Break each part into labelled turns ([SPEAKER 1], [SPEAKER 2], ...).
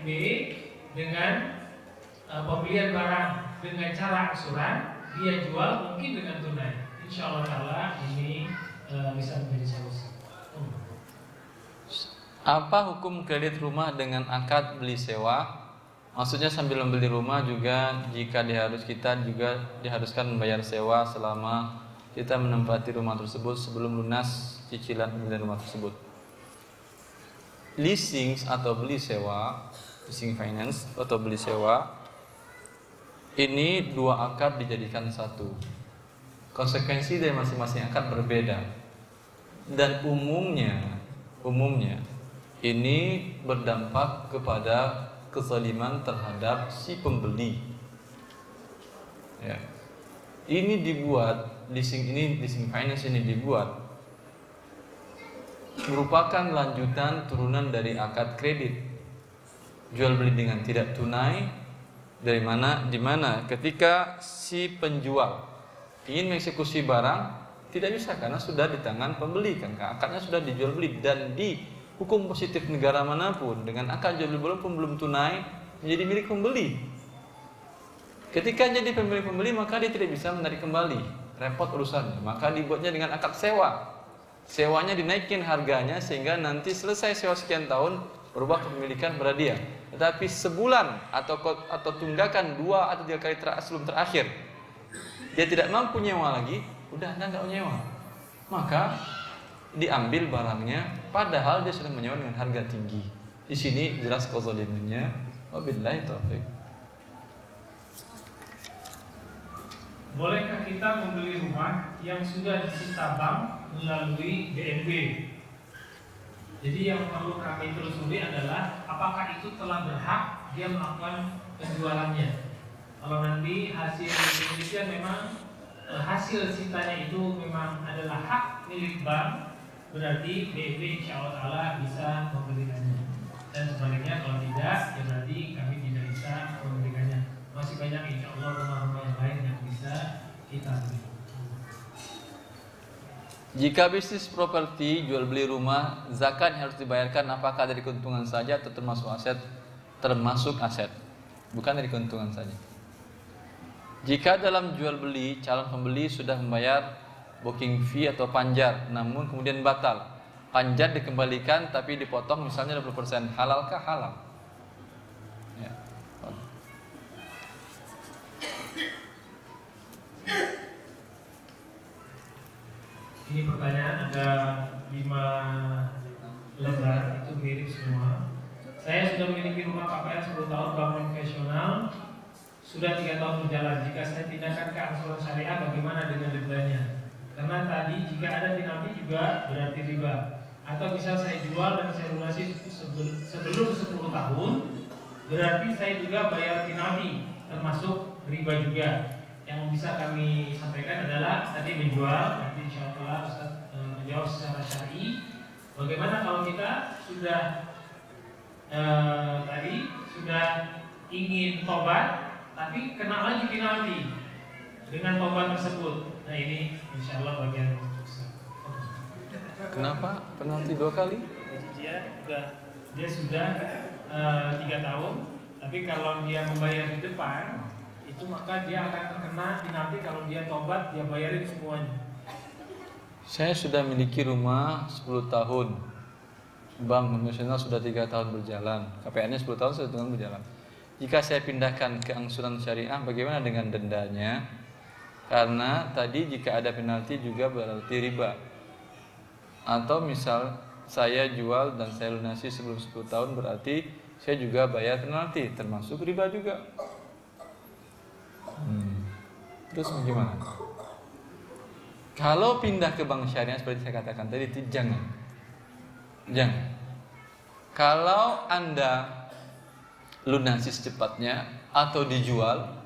[SPEAKER 1] B dengan pembelian barang dengan cara angsuran, dia jual mungkin dengan tunai. Insya Allah taala ini bisa menjadi solusi.
[SPEAKER 2] Apa hukum kredit rumah dengan akad beli sewa? Maksudnya sambil membeli rumah juga jika kita juga diharuskan membayar sewa selama kita menempati rumah tersebut sebelum lunas cicilan pembelian rumah tersebut. Leasing atau beli sewa, leasing finance atau beli sewa, ini dua akad dijadikan satu. Konsekuensi dari masing-masing akad berbeda. Dan umumnya ini berdampak kepada kezaliman terhadap si pembeli. Ya. Ini dibuat leasing finance ini dibuat merupakan lanjutan turunan dari akad kredit. Jual beli dengan tidak tunai di mana ketika si penjual ingin mengeksekusi barang tidak bisa karena sudah di tangan pembeli kan, akadnya sudah dijual beli. Dan di hukum positif negara manapun dengan akad jual beli walaupun belum tunai menjadi milik pembeli. Ketika jadi pembeli maka dia tidak bisa menarik kembali, repot urusannya. Maka dibuatnya dengan akad sewa. Sewanya dinaikin harganya sehingga nanti selesai sewa sekian tahun berubah kepemilikan pada dia. Tetapi sebulan atau tunggakan 2 atau 3 kali sebelum terakhir dia tidak mampu nyewa lagi, udah Anda nggak nyewa, maka diambil barangnya padahal dia sudah menyewa dengan harga tinggi. Di sini jelas kezalimannya. Wabillahi taufik.
[SPEAKER 1] Bolehkah kita membeli rumah yang sudah disita bank melalui DNB? Jadi yang perlu kami telusuri adalah apakah itu telah berhak dia melakukan penjualannya. Kalau nanti hasil penelitian memang hasil sitanya itu memang adalah hak milik bank, berarti DNB insya Allah taala bisa memberikannya. Dan sebaliknya kalau tidak, ya berarti kami tidak bisa memberikannya. Masih banyak insya Allah rumah-rumah yang lain yang bisa kita beli.
[SPEAKER 2] Jika bisnis properti jual beli rumah, zakat yang harus dibayarkan apakah dari keuntungan saja atau termasuk aset? Termasuk aset, bukan dari keuntungan saja. Jika dalam jual beli calon pembeli sudah membayar booking fee atau panjar, namun kemudian batal, panjar dikembalikan tapi dipotong misalnya 20%, halalkah? Halal. Ya.
[SPEAKER 1] Ini pertanyaan ada 5 lembar, itu mirip semua. Saya sudah memiliki rumah KPR 10 tahun, bank konvensional, sudah 3 tahun berjalan. Jika saya pindahkan ke angsuran syariah, bagaimana dengan dendanya? Karena tadi jika ada penalti juga berarti riba. Atau misal saya jual dan saya lunasi sebelum 10 tahun, berarti saya juga bayar penalti, termasuk riba juga. Yang bisa kami sampaikan adalah tadi menjual, nanti insya Allah Ustaz menjawab secara syar'i. Bagaimana kalau kita sudah tadi sudah ingin tobat, tapi kena lagi penalti dengan tobat tersebut? Nah ini insya Allah bagian Ustaz.
[SPEAKER 2] Kenapa penalti 2 kali?
[SPEAKER 1] Dia sudah 3 tahun, tapi kalau dia membayar di depan itu maka dia akan terkena penalti. Kalau dia tobat dia bayarin semuanya.
[SPEAKER 2] Saya sudah memiliki rumah 10 tahun, bank konvensional sudah 3 tahun berjalan, KPR-nya 10 tahun sudah berjalan. Jika saya pindahkan ke angsuran syariah, bagaimana dengan dendanya? Karena tadi jika ada penalti juga berarti riba. Atau misal saya jual dan saya lunasi sebelum 10 tahun, berarti saya juga bayar penalti, termasuk riba juga. Terus bagaimana? Kalau pindah ke bank syariah seperti saya katakan tadi, itu jangan. Kalau Anda lunasi secepatnya atau dijual,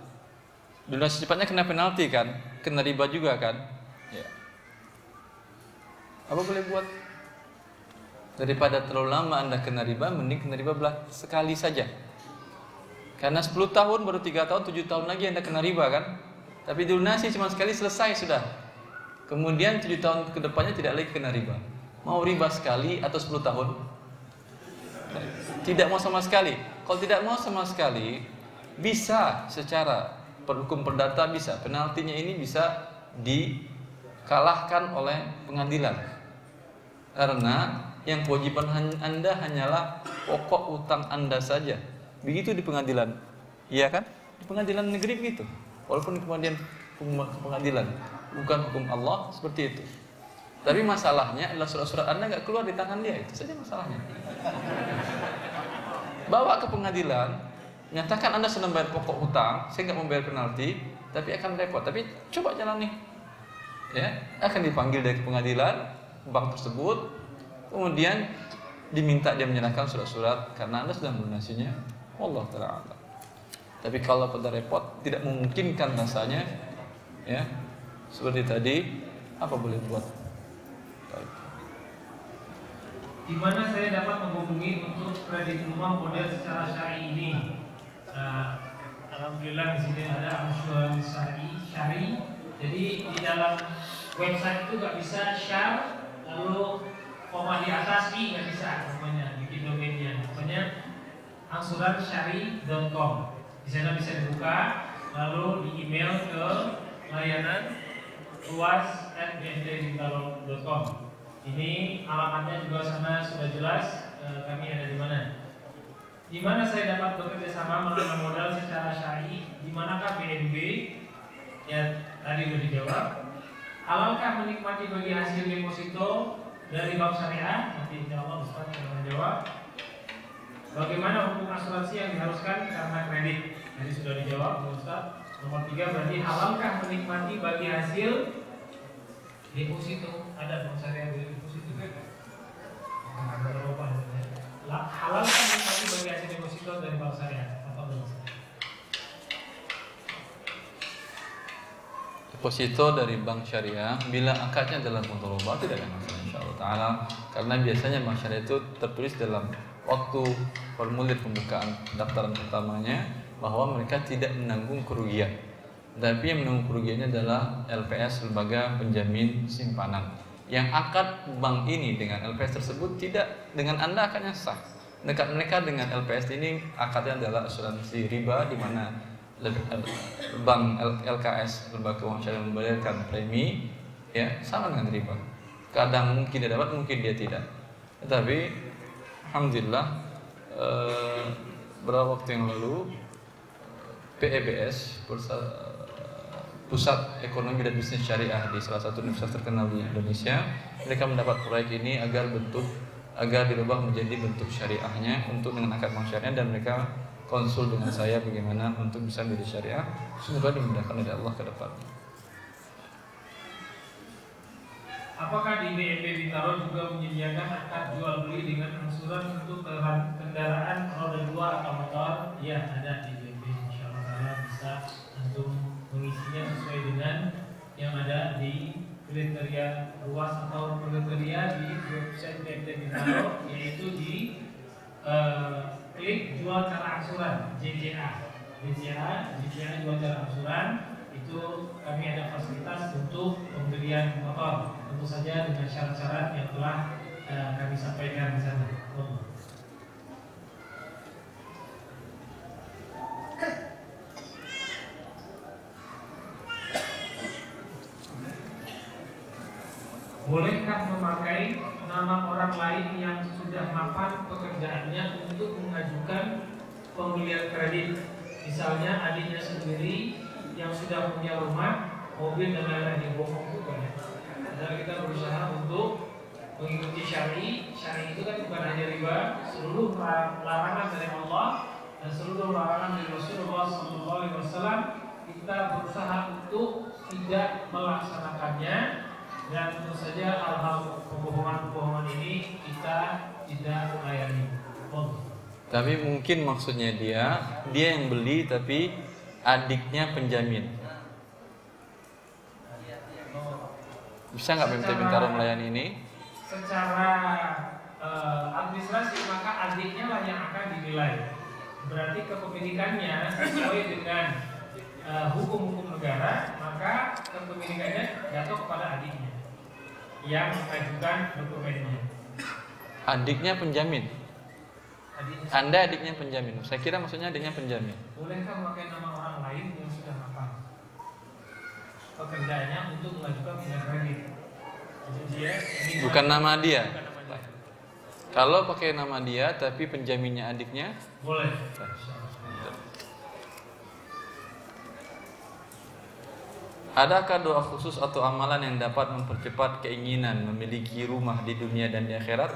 [SPEAKER 2] lunasi secepatnya kena penalti kan, kena riba juga kan, ya. Apa boleh buat? Daripada terlalu lama Anda kena riba, mending kena riba sekali saja. Karena 10 tahun baru 3 tahun, 7 tahun lagi Anda kena riba kan. Tapi dilunasi cuma sekali selesai sudah. Kemudian 7 tahun ke depannya tidak lagi kena riba. Mau riba sekali atau 10 tahun? Tidak mau sama sekali. Kalau tidak mau sama sekali, bisa secara hukum perdata bisa. Penaltinya ini bisa dikalahkan oleh pengadilan. Karena yang kewajiban Anda hanyalah pokok utang Anda saja. Begitu di pengadilan. Iya kan? Di pengadilan negeri begitu. Walaupun kemudian pengadilan bukan hukum Allah seperti itu. Tapi masalahnya adalah surat-surat Anda nggak keluar di tangan dia, itu saja masalahnya. Bawa ke pengadilan, nyatakan Anda sedang bayar pokok hutang, saya nggak membayar penalti, tapi akan repot. Tapi coba jalani, ya, akan dipanggil dari pengadilan bank tersebut, kemudian diminta dia menyerahkan surat-surat karena Anda sudah melunasinya. Allah Ta'ala. Tapi kalau pada repot, tidak memungkinkan rasanya, ya, seperti tadi, apa boleh buat?
[SPEAKER 1] Di mana saya dapat menghubungi untuk kredit rumah model secara syar'i ini? Alhamdulillah di sini ada asuransi syar'i. Jadi di dalam website itu nggak bisa share lalu koma di atas i nggak bisa, namanya bikin domainnya. Namanya angsuransyari.com. Di sana bisa dibuka lalu di email ke layanan luas@bntbintaro.com. Ini alamatnya juga sana sudah jelas, kami ada di mana. Di mana saya dapat bekerja sama menanam modal secara syar'i? Di manakah BNB? Ya tadi sudah dijawab. Halalkah menikmati bagi hasil deposito dari bank syariah? Nanti insya Allah Ustaz akan menjawab. Bagaimana hukum asuransi yang diharuskan karena kredit? Tadi sudah dijawab Ustaz. Nomor 3 berarti halalkah menikmati bagi hasil deposito? Ada bank syariah deposito kan? Halal kan menikmati bagi hasil deposito dari bank syariah atau belum?
[SPEAKER 2] Deposito dari bank syariah bila akadnya dalam mudharabah tidak ada masalah insyaallah taala, karena biasanya bank syariah itu tertulis dalam waktu formulir pembukaan pendaftaran pertamanya bahwa mereka tidak menanggung kerugian. Tapi yang menanggung kerugiannya adalah LPS, lembaga penjamin simpanan. Yang akad bank ini dengan LPS tersebut tidak, dengan Anda akadnya sah. Dekat mereka dengan LPS ini akadnya adalah asuransi riba, di mana bank LKS, lembaga keuangan syariah, membayarkan premi, ya sama dengan riba. Kadang mungkin dia dapat, mungkin dia tidak. Tetapi alhamdulillah beberapa waktu yang lalu PEBS, Pusat Ekonomi dan Bisnis Syariah di salah satu universitas terkenal di Indonesia, mereka mendapat proyek ini agar dirubah menjadi bentuk syariahnya untuk dengan akad bank syariah, dan mereka konsul dengan saya bagaimana untuk bisa menjadi syariah. Semoga dimudahkan oleh Allah ke depan.
[SPEAKER 1] Apakah di BNB Bintaro juga menyediakan akad jual beli dengan angsuran untuk kendaraan roda 2 atau motor? Ya, ada di BNB. Insyaallah bisa untuk mengisinya sesuai dengan yang ada di kriteria luas atau kriteria di website BNB Bintaro, yaitu di klik jual cara angsuran JCA jual cara angsuran. Itu kami ada fasilitas untuk pembelian motor, tentu saja dengan syarat-syarat yang telah kami sampaikan di sana. Bolehkah memakai nama orang lain yang sudah mapan pekerjaannya untuk mengajukan pembelian kredit? Misalnya adiknya sendiri yang sudah punya rumah, mobil dan lain-lain, bohong juga ya. Dan kita berusaha untuk mengikuti syari itu kan bukan hanya riba, seluruh larangan dari Allah dan seluruh larangan dari Rasulullah SAW, kita berusaha untuk tidak melaksanakannya, dan tentu saja hal-hal pembohongan ini kita tidak melayani.
[SPEAKER 2] Tapi mungkin maksudnya dia yang beli tapi adiknya penjamin. Bisa nggak BMT Bintaro melayani ini?
[SPEAKER 1] Secara administrasi maka adiknya lah yang akan dinilai. Berarti kepemilikannya sesuai dengan hukum-hukum negara, maka kepemilikannya jatuh kepada adiknya yang mengajukan dokumennya.
[SPEAKER 2] Adiknya penjamin.
[SPEAKER 1] adiknya.
[SPEAKER 2] Anda adiknya penjamin. Saya kira maksudnya adiknya penjamin.
[SPEAKER 1] Bolehkah memakai nama orang lain yang sudah hafal pekerjaannya untuk mengajukan pinjam kredit? Jadi dia
[SPEAKER 2] Bukan nama dia.
[SPEAKER 1] bukan nama dia.
[SPEAKER 2] Kalau pakai nama dia tapi penjaminnya adiknya,
[SPEAKER 1] Boleh.
[SPEAKER 2] adakah doa khusus atau amalan yang dapat mempercepat keinginan memiliki rumah di dunia dan di akhirat?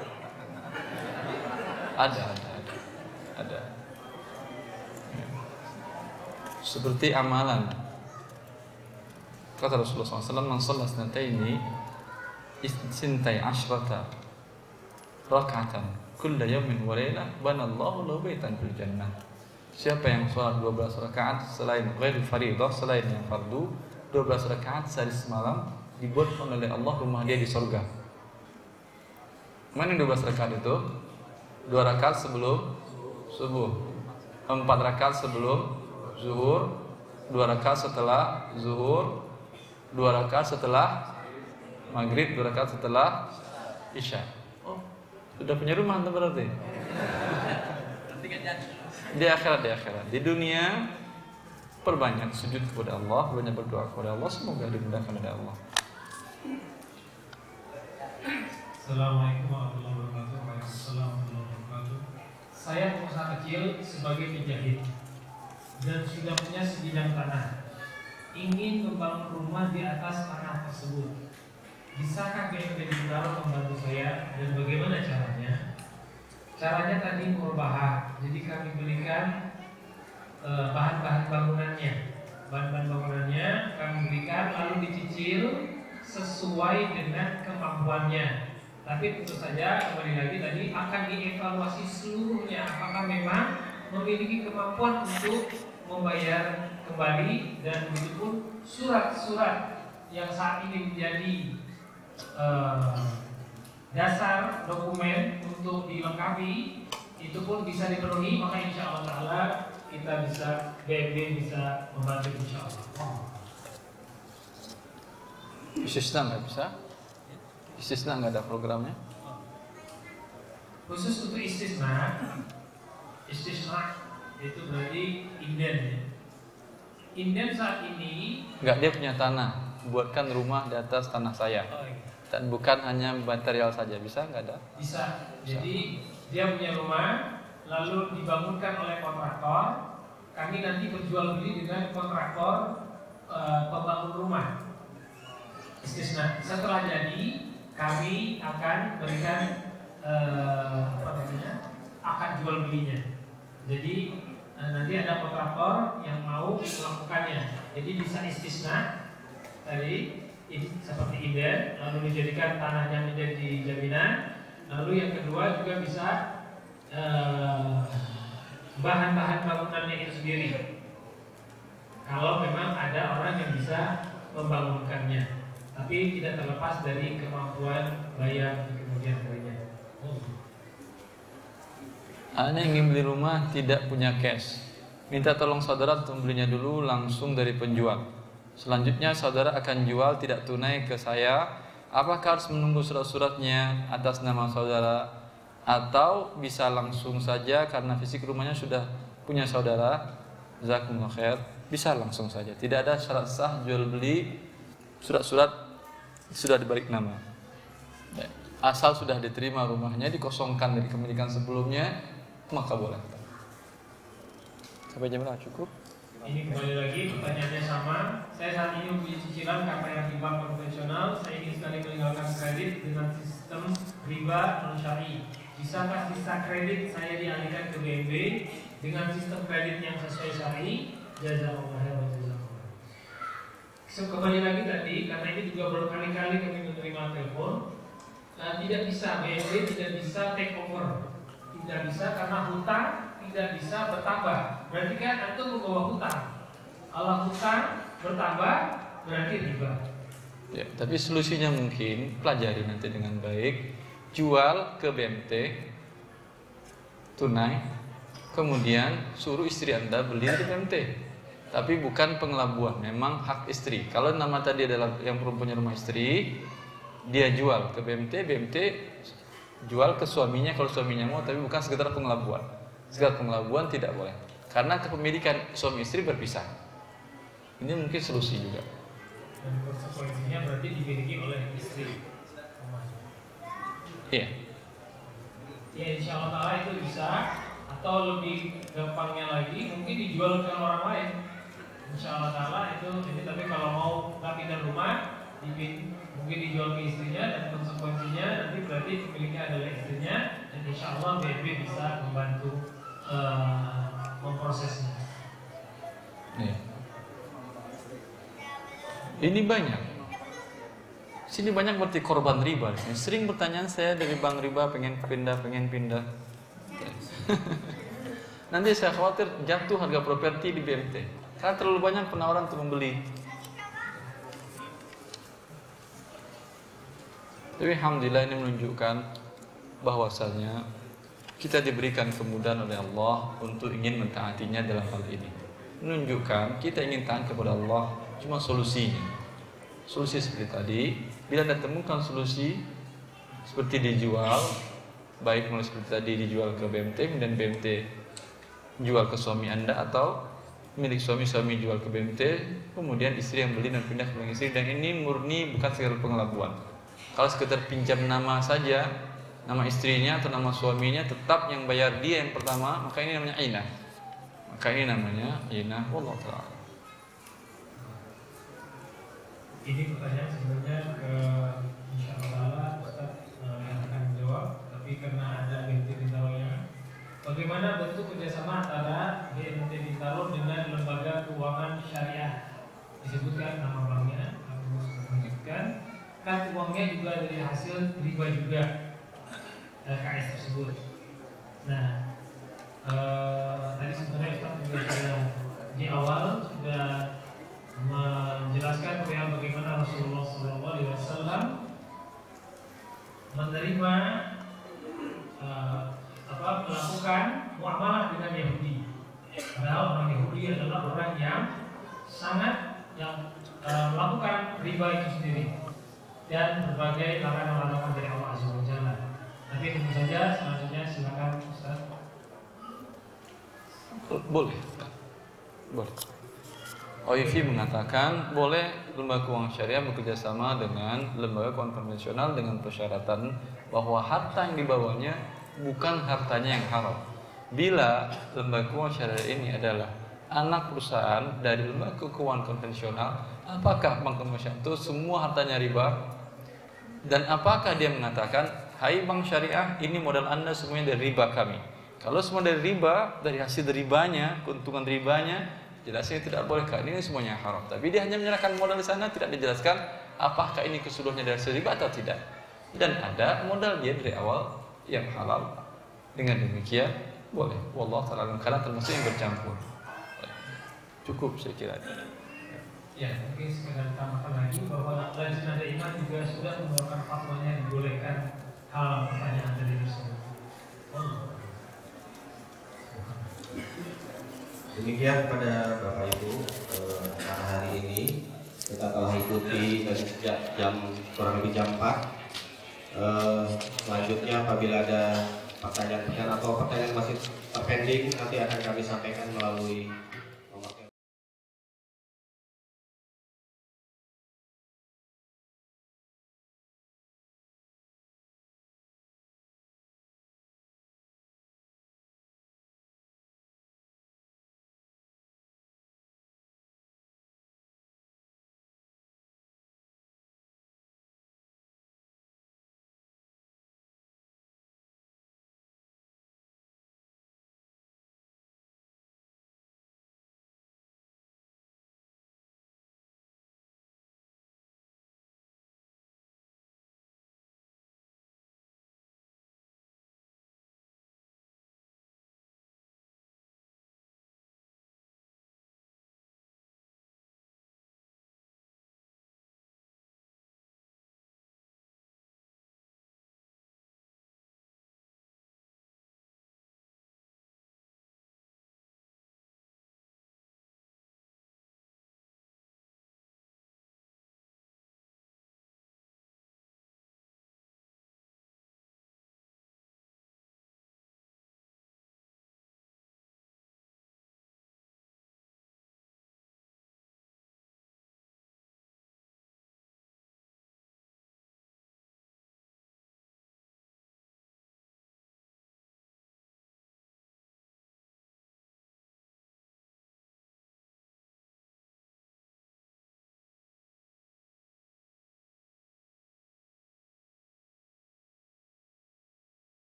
[SPEAKER 2] Ada. Seperti amalan kata Rasulullah SAW, man shalla sanataini sintai asyrata raka'atan kulla yawmin wa lailah banallahu lahu baitan fil jannah. Siapa yang sholat 12 rakaat selain ghairi fardhah, selain yang fardu, 12 rakaat sehari semalam, dibuatkan oleh Allah rumah dia di surga. Mana 12 rakaat itu? 2 rakaat sebelum subuh, 4 rakaat sebelum zuhur, 2 rakaat setelah zuhur, 2 rakaat setelah maghrib, 2 rakaat setelah isya. Oh, sudah punya rumah anda berarti? Di akhirat. Di dunia perbanyak sujud kepada Allah, banyak berdoa kepada Allah, semoga dimudahkan oleh Allah.
[SPEAKER 1] Assalamualaikum warahmatullahi wabarakatuh. Waalaikumsalam warahmatullahi wabarakatuh. Saya pengusaha kecil sebagai penjahit dan sudah punya sebidang tanah. Ingin membangun rumah di atas tanah tersebut. Bisakah BNP Bintaro membantu saya dan bagaimana caranya? Caranya tadi murabahah. Jadi kami belikan bahan-bahan bangunannya. Bahan-bahan bangunannya kami berikan lalu dicicil sesuai dengan kemampuannya. Tapi tentu saja kembali lagi tadi akan dievaluasi seluruhnya apakah memang memiliki kemampuan untuk membayar kembali, dan begitupun surat-surat yang saat ini menjadi dasar dokumen untuk dilengkapi itu pun bisa dipenuhi, maka insya Allah Taala kita bisa BNB bisa membantu insya Allah.
[SPEAKER 2] Istisna nggak bisa? Istisna nggak ada programnya?
[SPEAKER 1] Khusus untuk istisna itu berarti inden. Inden saat ini
[SPEAKER 2] Nggak, dia punya tanah, buatkan rumah di atas tanah saya. Dan bukan hanya material saja, bisa nggak ada?
[SPEAKER 1] Bisa. Jadi dia punya rumah, lalu dibangunkan oleh kontraktor. Kami nanti berjual beli dengan kontraktor pembangun rumah. Istisna. Setelah jadi, kami akan berikan akan jual belinya. Jadi nanti ada kontraktor yang mau melakukannya. Jadi bisa istisna tadi. Seperti inden, lalu dijadikan tanahnya menjadi jaminan. Lalu yang kedua juga bisa bahan-bahan bangunannya itu sendiri. Kalau memang ada orang yang bisa membangunkannya, tapi tidak terlepas dari kemampuan bayar di kemudian harinya.
[SPEAKER 2] Anda ingin beli rumah tidak punya cash, minta tolong saudara untuk belinya dulu langsung dari penjual. Selanjutnya saudara akan jual tidak tunai ke saya. Apakah harus menunggu surat-suratnya atas nama saudara, atau bisa langsung saja karena fisik rumahnya sudah punya saudara? Jazakumullah khair. Bisa langsung saja. Tidak ada syarat sah jual beli, surat-surat sudah dibalik nama. Asal sudah diterima rumahnya, dikosongkan dari kepemilikan sebelumnya, maka boleh. Sampai jam berapa cukup?
[SPEAKER 1] Ini kembali lagi pertanyaannya sama. Saya saat ini mempunyai cicilan KPR di bank konvensional. Saya ingin sekali meninggalkan kredit dengan sistem riba non syar'i. Bisakah sisa kredit saya dialihkan ke BNB dengan sistem kredit yang sesuai syar'i? Jazakallahu khairan. So, kembali lagi tadi, karena ini juga berkali-kali kami menerima telepon. Tidak bisa, BNB tidak bisa take over. Tidak bisa karena hutang tidak bisa bertambah. Berarti kan antum membawa hutang. Kalau hutang bertambah berarti riba.
[SPEAKER 2] Ya, tapi solusinya mungkin pelajari nanti dengan baik, jual ke BMT tunai, kemudian suruh istri Anda beli di BMT. Tapi bukan pengelabuan, memang hak istri. Kalau nama tadi adalah yang perempuannya rumah istri, dia jual ke BMT, BMT jual ke suaminya kalau suaminya mau, tapi bukan sekedar pengelabuan. Sekedar pengelabuan tidak boleh, karena kepemilikan suami istri berpisah. Ini mungkin solusi juga.
[SPEAKER 1] Dan konsekuensinya berarti dimiliki oleh istri.
[SPEAKER 2] Iya.
[SPEAKER 1] Ya insya Allah ta'ala itu bisa. Atau lebih gampangnya lagi mungkin dijual ke orang lain. Insya Allah ta'ala itu ini, tapi kalau mau nggak pindah rumah mungkin dijual ke istrinya, dan konsekuensinya nanti berarti pemiliknya adalah istrinya, dan insya Allah BNB bisa membantu memprosesnya.
[SPEAKER 2] Iya. Ini banyak. Sini banyak berarti korban riba. Sering pertanyaan saya dari bank riba, pengen pindah. Nanti saya khawatir jatuh harga properti di BMT karena terlalu banyak penawaran untuk membeli. Tapi alhamdulillah ini menunjukkan bahwasanya kita diberikan kemudahan oleh Allah untuk ingin mentaatinya dalam hal ini. Menunjukkan kita ingin taat kepada Allah, cuma solusinya. Solusi seperti tadi, bila Anda temukan solusi seperti dijual, baik mulai seperti tadi dijual ke BMT dan BMT jual ke suami Anda, atau milik suami jual ke BMT, kemudian istri yang beli dan pindah ke milik istri, dan ini murni bukan sekedar pengelabuan. Kalau sekedar pinjam nama saja, nama istrinya atau nama suaminya, tetap yang bayar dia yang pertama, maka ini namanya inah. Wallahu ta'ala.
[SPEAKER 1] Ini pertanyaan sebenarnya ke insya Allah Ustaz yang akan menjawab, tapi karena ada BNT Bintaro-nya, bagaimana bentuk kerjasama antara BNT Bintaro dengan lembaga keuangan syariah? Disebutkan nama banknya, aku menyebutkan kan uangnya juga dari hasil riba juga KS tersebut. Nah, tadi sebenarnya Ustaz juga di awal sudah menjelaskan bagaimana Rasulullah SAW menerima melakukan muamalah dengan Yahudi. Padahal orang Yahudi adalah orang yang sangat melakukan riba itu sendiri dan berbagai larangan-larangan dari Allah Azza wa Jalla. Nanti tentu saja selanjutnya silakan Ustaz.
[SPEAKER 2] Boleh. OIV mengatakan boleh lembaga keuangan syariah bekerja sama dengan lembaga keuangan konvensional dengan persyaratan bahwa harta yang dibawanya bukan hartanya yang haram. Bila lembaga keuangan syariah ini adalah anak perusahaan dari lembaga keuangan konvensional, apakah bank konvensional itu semua hartanya riba? Dan apakah dia mengatakan, hai bank syariah, ini modal Anda semuanya dari riba kami? Kalau semua dari riba, dari hasil ribanya, keuntungan ribanya, jelasnya tidak boleh, ini semuanya haram. Tapi dia hanya menyerahkan modal di sana, tidak dijelaskan apakah ini keseluruhannya dari hasil riba atau tidak. Dan ada modal dia dari awal yang halal. Dengan demikian boleh. Wallahu ta'ala karena termasuk yang bercampur. Cukup saya kira.
[SPEAKER 1] Ya, mungkin sekedar tambahkan lagi bahwa Lajnah Daiman juga sudah mengeluarkan fatwanya dibolehkan hal pertanyaan tadi tersebut.
[SPEAKER 3] Demikian pada Bapak Ibu, pada hari ini kita telah ikuti dari sejak kurang lebih jam 4. Selanjutnya apabila ada pertanyaan atau pertanyaan masih pending, nanti akan kami sampaikan melalui